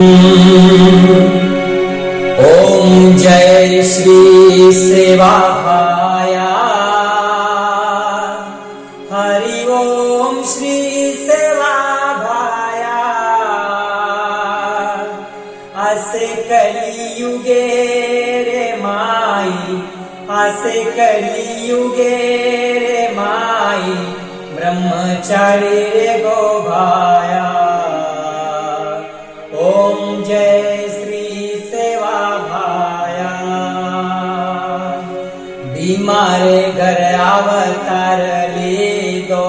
ओम जय श्री सेवा भाया। हरि ओम श्री सेवा भाया। असे कलियुगे रे माई, असे कलियुगे रे माई, ब्रह्मचारी रे गो भाया। ओम जय श्री सेवा भाया। बीमारे घर अवतार लीधो,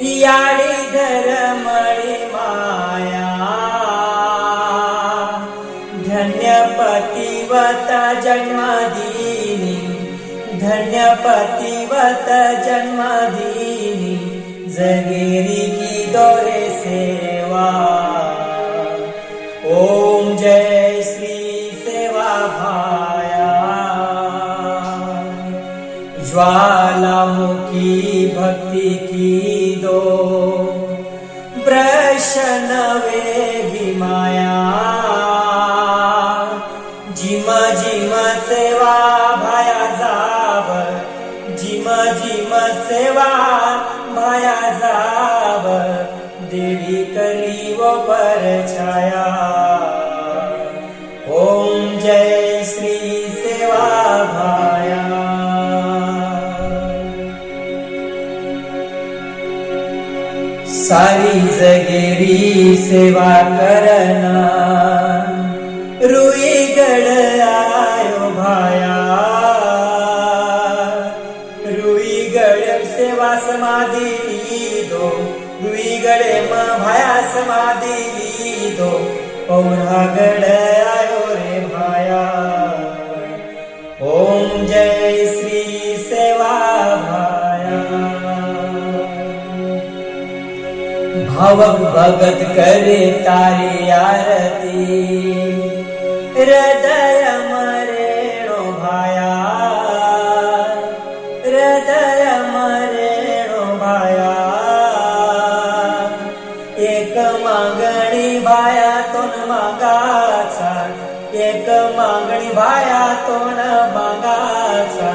याडी धर्मळी माया। धन्य पतिवत जन्मदिनी, धन्य पतिवत जन्मदिनी, जगेरी की दोरे सेवा। ओम जय श्री सेवा भाया। ज्वालामुखी भक्ति की दो, वैष्णवे माया। जिम जिम सेवा भाया जाव, जिम जिम सेवा भाया जाव, देवी करी वो पर छाया। ओम जय श्री सेवा भाया। सारी जगेरी सेवा करना, रुई गड आयो भाया। रुई गड सेवा समाधी लीधो, रुई गडे म भाया समाधी लीधो, पौरा गड आयो रे भाया। ओम जय श्री सेवा भाया। भावक भगत करे तारी आरती, हृदय मरेणो भाया। हृदय मरेणो भाया। एक मागणी भाया तोन मागाचा, एक मागणी भाया तोन मागाचा,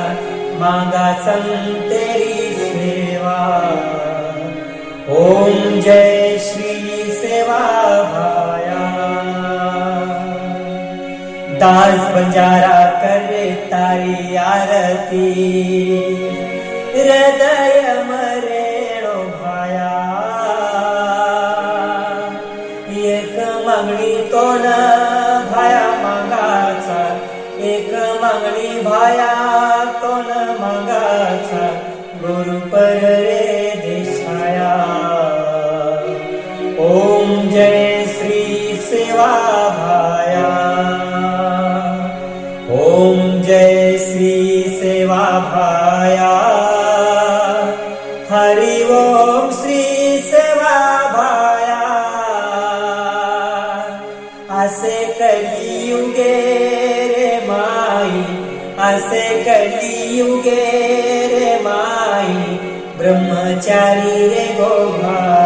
मागाचा तेरी सेवा। ओम जय श्री सेवा भाया। दास बंजारा करे तारी आरती, हृदय मरेणो भाया। एक मागणी तोन भाया मागाचा, एक मागणी भाया तोन मागाचा, गुरु पर रे देशाया। ओम जय श्री सेवा भाया। ओम जय श्री सेवा भाया। हरि ओम श्री सेवा भाया। असे कलियुगे रे माई, असे कलियुगे रे माई, ब्रह्मचारी रे गो भाया।